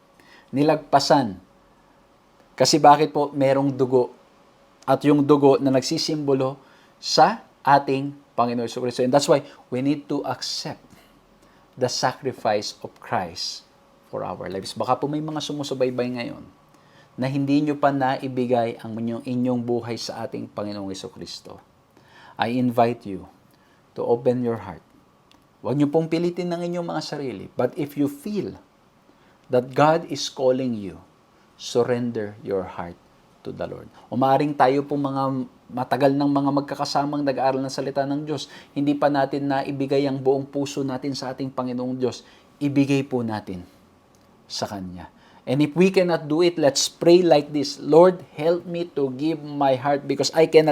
Nilagpasan. Kasi bakit po merong dugo? At yung dugo na nagsisimbolo sa ating Panginoon Jesucristo. And that's why we need to accept the sacrifice of Christ for our lives. Baka po may mga sumusubaybay ngayon na hindi nyo pa naibigay ang inyong buhay sa ating Panginoong Jesucristo. I invite you to open your heart. Huwag nyo pong pilitin ng inyong mga sarili. But if you feel that God is calling you, surrender your heart to the Lord. Umaring tayo pong mga matagal ng mga magkakasamang nag-aaral ng salita ng Diyos, hindi pa natin naibigay ang buong puso natin sa ating Panginoong Diyos. Ibigay po natin sa Kanya. And if we cannot do it, let's pray like this. Lord, help me to give my heart because I can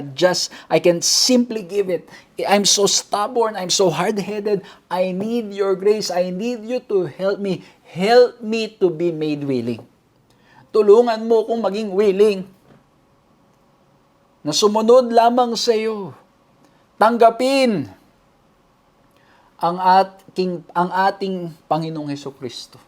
simply give it. I'm so stubborn. I'm so hard-headed. I need your grace. I need you to help me. Help me to be made willing. Tulungan mo kong maging willing na sumunod lamang sa iyo. Tanggapin ang ating Panginoong Jesucristo.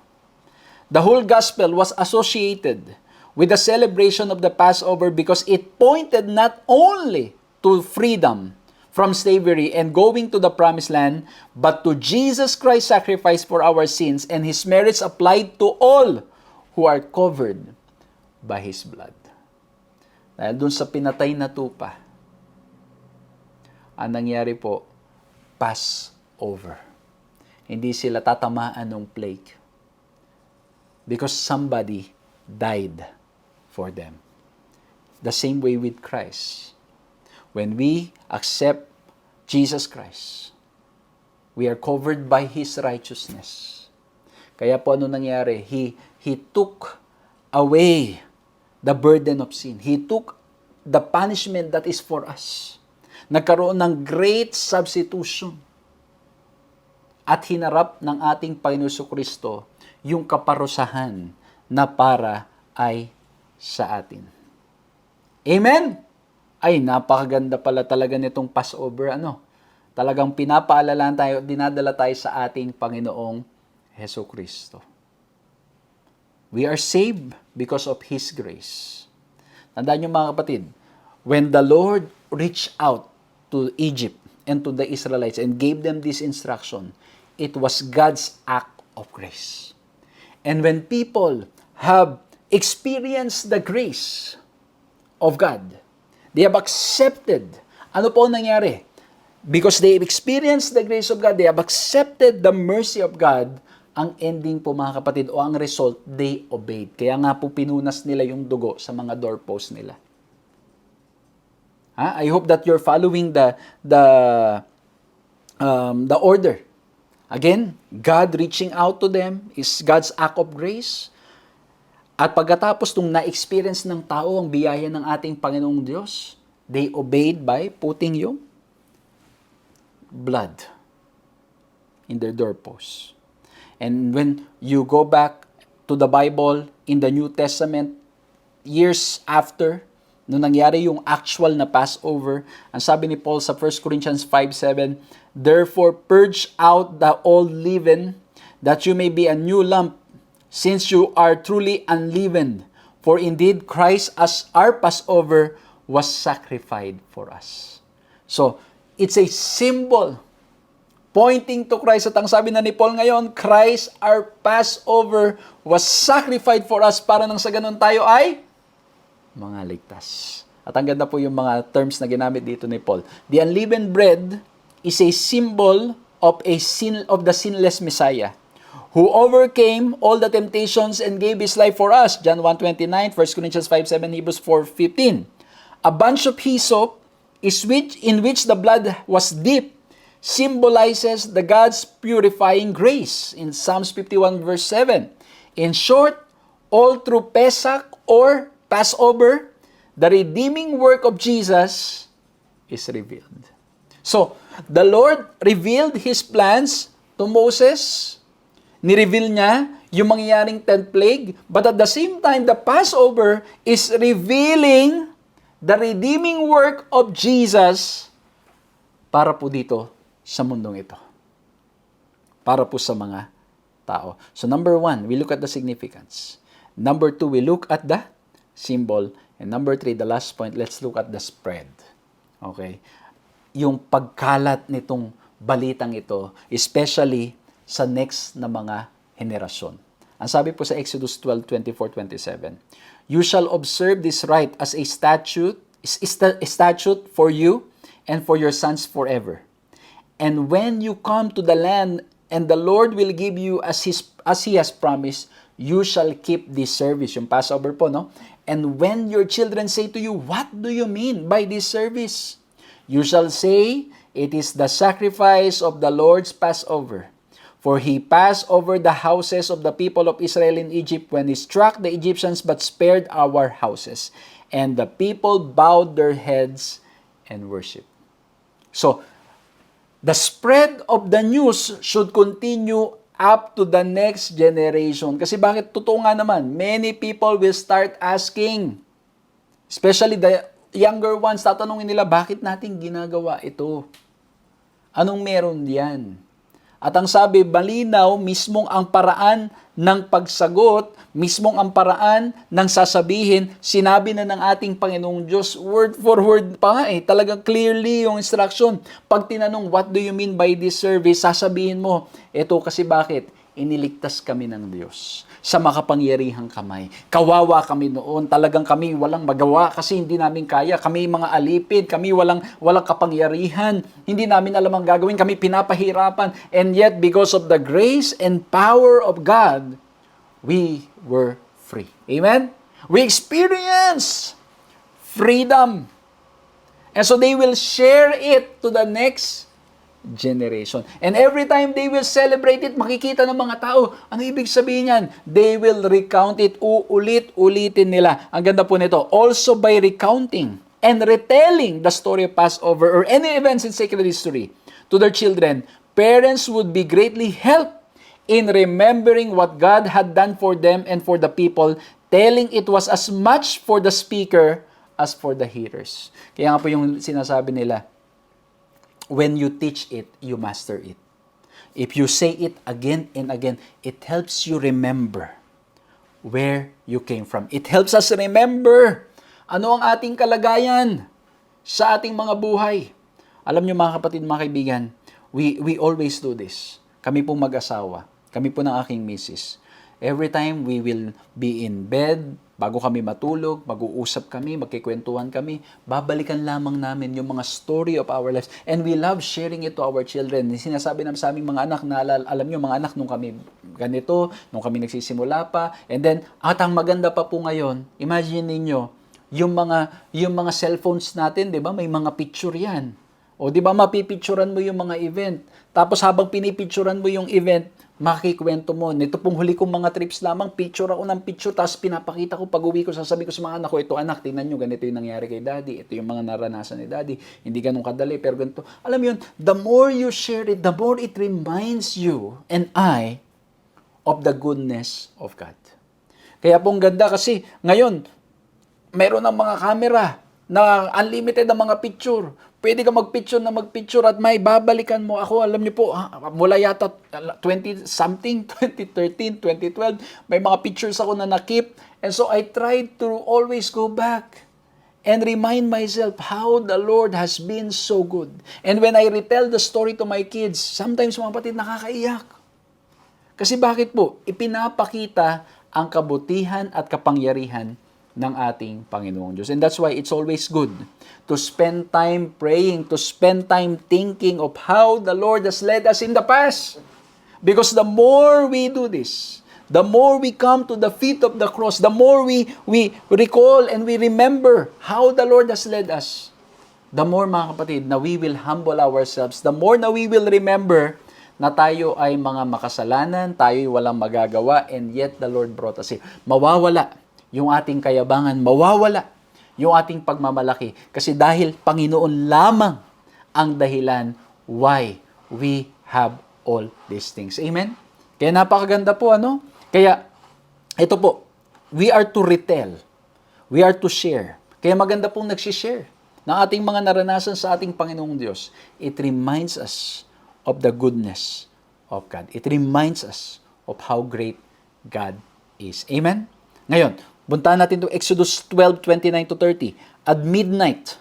The whole gospel was associated with the celebration of the Passover because it pointed not only to freedom from slavery and going to the promised land, but to Jesus Christ's sacrifice for our sins and His merits applied to all who are covered by His blood. Dahil dun sa pinatay na tupa, ang nangyari po, Passover. Hindi sila tatamaan ng plague. Because somebody died for them. The same way with Christ. When we accept Jesus Christ, we are covered by His righteousness. Kaya po ano nangyari? He took away the burden of sin. He took the punishment that is for us. Nagkaroon ng great substitution. At hinarap ng ating Panginoon Jesucristo yung kaparusahan na para ay sa atin. Amen? Ay, napakaganda pala talaga nitong Passover. Talagang pinapaalalaan tayo, dinadala tayo sa ating Panginoong Jesucristo. We are saved because of His grace. Tandaan niyo mga kapatid, when the Lord reached out to Egypt and to the Israelites and gave them this instruction, it was God's act of grace. And when people have experienced the grace of God, they have accepted. Ano po nangyari? Because they have experienced the grace of God, they have accepted the mercy of God, ang ending po mga kapatid, o ang result, they obeyed. Kaya nga po pinunas nila yung dugo sa mga doorpost nila. I hope that you're following the order. Again, God reaching out to them is God's act of grace. At pagkatapos nung na-experience ng tao ang biyaya ng ating Panginoong Diyos, they obeyed by putting yung blood in their doorposts. And when you go back to the Bible in the New Testament, years after, nung nangyari yung actual na Passover, ang sabi ni Paul sa 1 Corinthians 5:7, "Therefore purge out the old leaven, that you may be a new lump, since you are truly unleavened. For indeed Christ as our Passover was sacrificed for us." So, it's a symbol pointing to Christ. At ang sabi na ni Paul ngayon, Christ our Passover was sacrificed for us para nang sa ganun tayo ay mga ligtas. At ang ganda po yung mga terms na ginamit dito ni Paul. The unleavened bread is a symbol of the sinless Messiah, who overcame all the temptations and gave His life for us. John 1:29, 1 Corinthians 5:7, Hebrews 4:15. A bunch of hyssop in which the blood was dipped symbolizes the God's purifying grace in Psalms 51 verse 7. In short, all through Pesach or Passover, the redeeming work of Jesus is revealed. So, the Lord revealed His plans to Moses. Nireveal niya yung mangyayaring 10th plague, but at the same time, the Passover is revealing the redeeming work of Jesus para po dito sa mundong ito. Para po sa mga tao. So number 1, we look at the significance. Number 2, we look at the symbol. And number 3, the last point, let's look at the spread. Okay? Yung pagkalat nitong balitang ito, especially sa next na mga henerasyon. Ang sabi po sa Exodus 12:24-27, "You shall observe this rite as a statute for you and for your sons forever. And when you come to the land and the Lord will give you as He has promised, you shall keep this service." Yung Passover po, no? "And when your children say to you, 'What do you mean by this service?' you shall say, 'It is the sacrifice of the Lord's Passover. For He passed over the houses of the people of Israel in Egypt when He struck the Egyptians but spared our houses. And the people bowed their heads and worshiped." So, the spread of the news should continue up to the next generation. Kasi bakit? Totoo nga naman, many people will start asking, especially the younger ones, tatanungin nila, bakit natin ginagawa ito? Anong meron diyan? At ang sabi, malinaw, mismong ang paraan ng pagsagot, mismong ang paraan ng sasabihin, sinabi na ng ating Panginoong Diyos, word for word pa nga talagang clearly yung instruction. Pag tinanong, what do you mean by this service, sasabihin mo, eto kasi bakit? Iniligtas kami ng Diyos sa makapangyarihang kamay. Kawawa kami noon. Talagang kami walang magawa kasi hindi namin kaya. Kami mga alipid. Kami walang kapangyarihan. Hindi namin alam ang gagawin. Kami pinapahirapan. And yet, because of the grace and power of God, we were free. Amen? We experience freedom. And so they will share it to the next generation. And every time they will celebrate it, makikita ng mga tao, ano ibig sabihin yan? They will recount it, uulit-ulitin nila. Ang ganda po nito, also by recounting and retelling the story of Passover or any events in sacred history to their children, parents would be greatly helped in remembering what God had done for them and for the people, telling it was as much for the speaker as for the hearers. Kaya nga po yung sinasabi nila, when you teach it, you master it. If you say it again and again, it helps you remember where you came from. It helps us remember ano ang ating kalagayan sa ating mga buhay. Alam niyo mga kapatid, mga kaibigan, we always do this. Kami pong mag-asawa, kami po ng aking misis. Every time we will be in bed, bago kami matulog, mag-uusap kami, magkikwentuhan kami, babalikan lamang namin yung mga story of our lives. And we love sharing it to our children. Sinasabi namin sa aming mga anak na, alam nyo mga anak, nung kami ganito, nung kami nagsisimula pa, and then, at ang maganda pa po ngayon, imagine ninyo, yung mga cellphones natin, di ba, may mga picture yan. O di ba, mapipicturan mo yung mga event. Tapos habang pinipicturan mo yung event, makikwento mo. Nito pong huli kong mga trips lamang, picture ako ng picture, tapos pinapakita ko pag uwi ko, sasabi ko sa mga anak ko, ito anak, tingnan nyo, ganito yung nangyari kay daddy, ito yung mga naranasan ni daddy, hindi ganun kadali, pero ganito. Alam mo yun, the more you share it, the more it reminds you and I of the goodness of God. Kaya pong ganda kasi, ngayon, meron ng mga camera na unlimited ang mga picture. Pwede ka magpicture at may babalikan mo. Ako, alam niyo po, mula yata 20-something, 2013, 2012, may mga pictures ako na nakip. And so I tried to always go back and remind myself how the Lord has been so good. And when I retell the story to my kids, sometimes mga kapatid, nakakaiyak. Kasi bakit po? Ipinapakita ang kabutihan at kapangyarihan ng ating Panginoong Diyos. And that's why it's always good to spend time praying, to spend time thinking of how the Lord has led us in the past. Because the more we do this, the more we come to the feet of the cross, the more we recall and we remember how the Lord has led us, the more, mga kapatid, na we will humble ourselves, the more na we will remember na tayo ay mga makasalanan, tayo ay walang magagawa, and yet the Lord brought us here. Mawawala yung ating kayabangan, mawawala yung ating pagmamalaki. Kasi dahil Panginoon lamang ang dahilan why we have all these things. Amen? Kaya napakaganda po, ano? Kaya, ito po, we are to retell. We are to share. Kaya maganda pong nagsishare ng ating mga naranasan sa ating Panginoong Diyos. It reminds us of the goodness of God. It reminds us of how great God is. Amen? Ngayon, buntahan natin to Exodus 12:29-30. At midnight,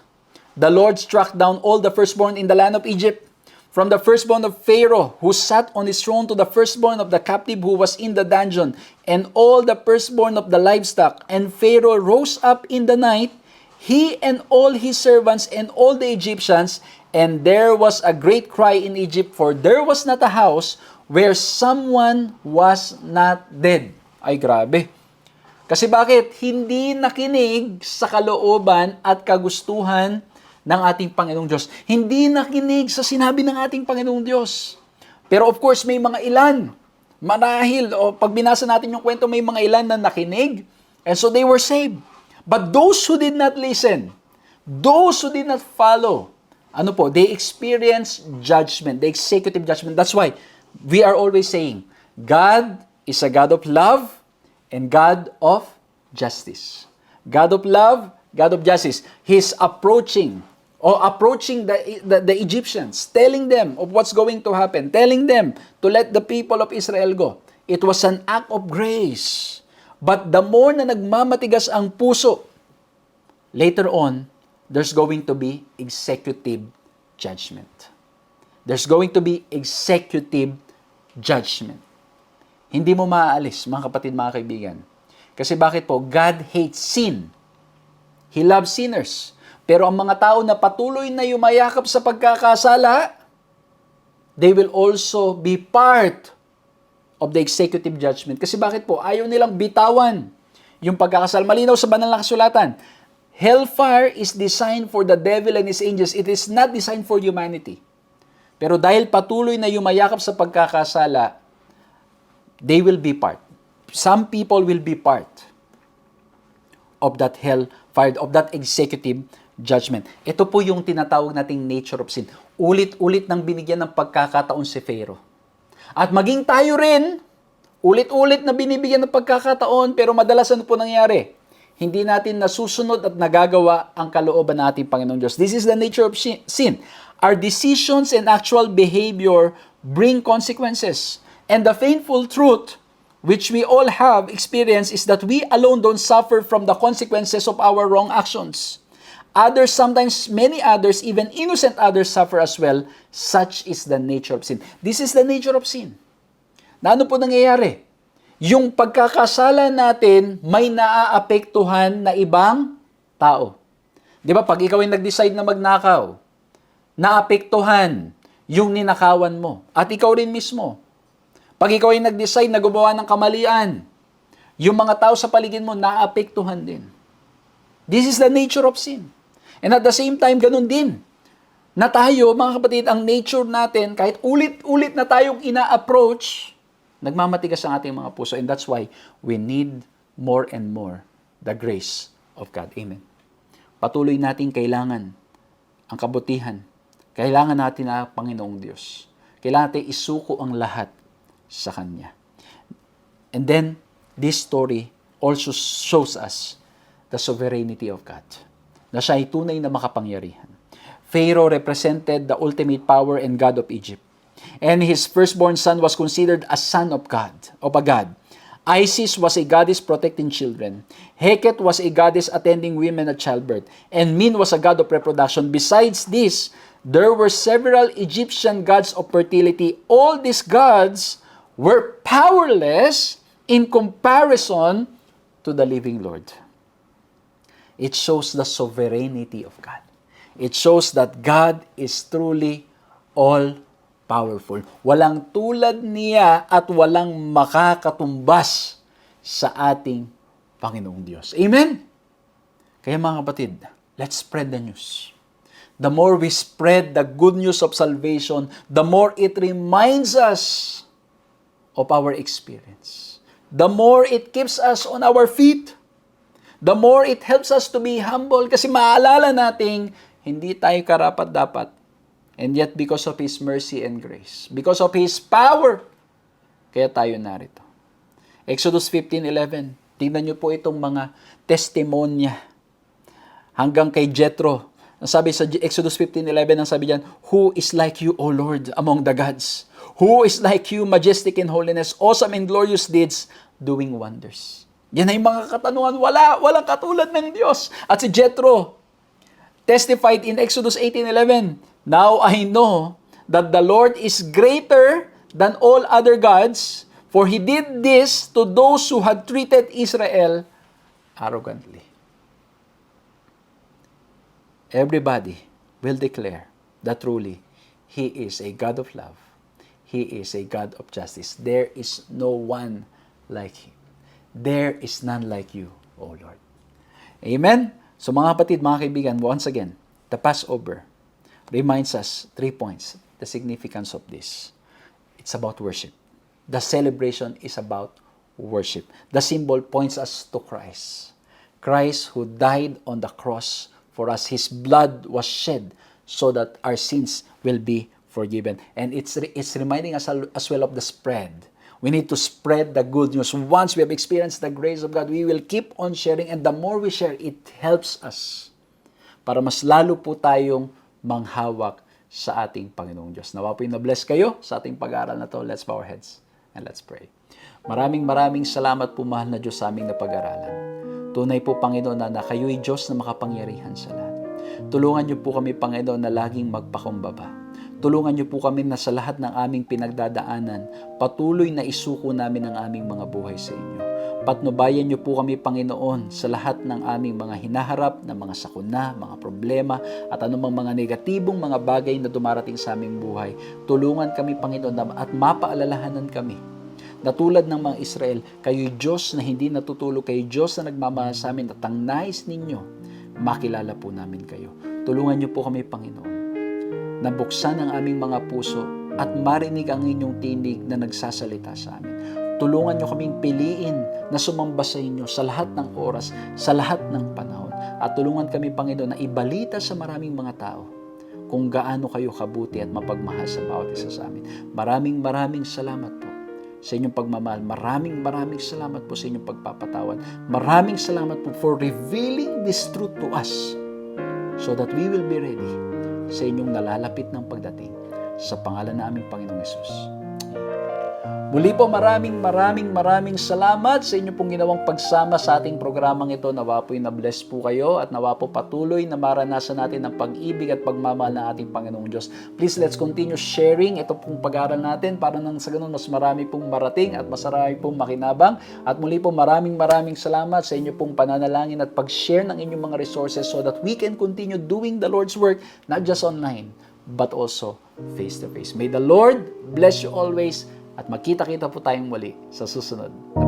the Lord struck down all the firstborn in the land of Egypt, from the firstborn of Pharaoh, who sat on his throne, to the firstborn of the captive who was in the dungeon, and all the firstborn of the livestock. And Pharaoh rose up in the night, he and all his servants and all the Egyptians, and there was a great cry in Egypt, for there was not a house where someone was not dead. Ay, grabe. Kasi bakit? Hindi nakinig sa kalooban at kagustuhan ng ating Panginoong Diyos. Hindi nakinig sa sinabi ng ating Panginoong Diyos. Pero of course, may mga ilan. Marahil, o pag binasa natin yung kwento, may mga ilan na nakinig, and so they were saved. But those who did not listen, those who did not follow, ano po, they experienced judgment, the executive judgment. That's why we are always saying, God is a God of love and God of justice. God of love, God of justice. He's approaching the Egyptians, telling them of what's going to happen, telling them to let the people of Israel go. It was an act of grace. But the more na nagmamatigas ang puso, later on, there's going to be executive judgment. There's going to be executive judgment. Hindi mo maaalis, mga kapatid, mga kaibigan. Kasi bakit po? God hates sin. He loves sinners. Pero ang mga tao na patuloy na yumayakap sa pagkakasala, they will also be part of the executive judgment. Kasi bakit po? Ayaw nilang bitawan yung pagkakasala. Malinaw sa banal na kasulatan. Hellfire is designed for the devil and his angels. It is not designed for humanity. Pero dahil patuloy na yumayakap sa pagkakasala, they will be part. Some people will be part of that hellfire, of that executive judgment. Ito po yung tinatawag nating nature of sin. Ulit-ulit nang binigyan ng pagkakataon si Pharaoh. At maging tayo rin, ulit-ulit na binibigyan ng pagkakataon, pero madalas ano po nangyari? Hindi natin nasusunod at nagagawa ang kalooban ng ating Panginoong Diyos. This is the nature of sin. Our decisions and actual behavior bring consequences. And the painful truth, which we all have experienced, is that we alone don't suffer from the consequences of our wrong actions. Others, sometimes many others, even innocent others, suffer as well. Such is the nature of sin. This is the nature of sin. Na ano po nangyayari? Yung pagkakasala natin may naaapektuhan na ibang tao. Di ba, pag ikaw ay nag-decide na magnakaw, naapektuhan yung ninakawan mo. At ikaw rin mismo. Pag ikaw ay nag-decide na gumawa ng kamalian, yung mga tao sa paligid mo naapektuhan din. This is the nature of sin. And at the same time, ganun din. Na tayo, mga kapatid, ang nature natin, kahit ulit-ulit na tayong ina-approach, nagmamatigas ang ating mga puso. And that's why we need more and more the grace of God. Amen. Patuloy natin kailangan ang kabutihan. Kailangan natin ang Panginoong Diyos. Kailangan natin isuko ang lahat sa Kanya. And then, this story also shows us the sovereignty of God. Na siya ay tunay na makapangyarihan. Pharaoh represented the ultimate power and God of Egypt. And his firstborn son was considered a son of God, of a god. Isis was a goddess protecting children. Heket was a goddess attending women at childbirth. And Min was a god of reproduction. Besides this, there were several Egyptian gods of fertility. All these gods were powerless in comparison to the living Lord. It shows the sovereignty of God. It shows that God is truly all-powerful. Walang tulad niya at walang makakatumbas sa ating Panginoong Diyos. Amen? Kaya mga kapatid, let's spread the news. The more we spread the good news of salvation, the more it reminds us of our experience. The more it keeps us on our feet. The more it helps us to be humble kasi maalala nating hindi tayo karapat-dapat. And yet because of His mercy and grace, because of His power, kaya tayo narito. Exodus 15:11. Tingnan niyo po itong mga testimonya hanggang kay Jethro. Ang sabi sa Exodus 15:11, ang sabi diyan, "Who is like you, O Lord, among the gods? Who is like you, majestic in holiness, awesome in glorious deeds, doing wonders?" Yan ay mga katanungan, walang katulad ng Diyos. At si Jethro testified in Exodus 18:11, "Now I know that the Lord is greater than all other gods, for He did this to those who had treated Israel arrogantly." Everybody will declare that truly He is a God of love. He is a God of justice. There is no one like Him. There is none like you, O Lord. Amen? So mga kapatid, mga kaibigan, once again, the Passover reminds us 3 points, the significance of this. It's about worship. The celebration is about worship. The symbol points us to Christ. Christ who died on the cross for us. His blood was shed so that our sins will be forgiven. And it's reminding us as well of the spread. We need to spread the good news. Once we have experienced the grace of God, we will keep on sharing. And the more we share, it helps us para mas lalo po tayong manghawak sa ating Panginoong Diyos. Nawa po yung na-bless kayo sa ating pag-aaral na to. Let's bow our heads and let's pray. Maraming salamat po, mahal na Diyos, sa aming napag-aralan. Tunay po, Panginoon, na kayo'y Diyos na makapangyarihan sa lahat. Tulungan niyo po kami, Panginoon, na laging magpakumbaba. Tulungan niyo po kami na sa lahat ng aming pinagdadaanan, patuloy na isuko namin ang aming mga buhay sa inyo. Patnubayan niyo po kami, Panginoon, sa lahat ng aming mga hinaharap na mga sakuna, mga problema, at anumang mga negatibong mga bagay na dumarating sa aming buhay. Tulungan kami, Panginoon, at mapaalalahanan kami na tulad ng mga Israel, kayo'y Diyos na hindi natutulog, kayo'y Diyos na nagmamahal sa amin, at ang nais ninyo, makilala po namin kayo. Tulungan niyo po kami, Panginoon, na buksan ang aming mga puso at marinig ang inyong tinig na nagsasalita sa amin. Tulungan niyo kaming piliin na sumamba sa inyo sa lahat ng oras, sa lahat ng panahon. At tulungan kami, Panginoon, na ibalita sa maraming mga tao kung gaano kayo kabuti at mapagmahal sa bawat isa sa amin. Maraming salamat po sa inyong pagmamahal. Maraming salamat po sa inyong pagpapatawad. Maraming salamat po for revealing this truth to us so that we will be ready sa inyong nalalapit ng pagdating. Sa pangalan na aming Panginoong Hesus. Muli po, maraming salamat sa inyo pong ginawang pagsama sa ating programang ito. Nawa po'y na-bless po kayo at nawa po patuloy na maranasan natin ang pag-ibig at pagmamahal ng ating Panginoong Diyos. Please, let's continue sharing ito pong pag-aaral natin para nang sa ganun mas marami pong marating at mas marami pong makinabang. At muli po, maraming salamat sa inyo pong pananalangin at pag-share ng inyong mga resources so that we can continue doing the Lord's work, not just online, but also face-to-face. May the Lord bless you always. At magkita-kita po tayong muli sa susunod na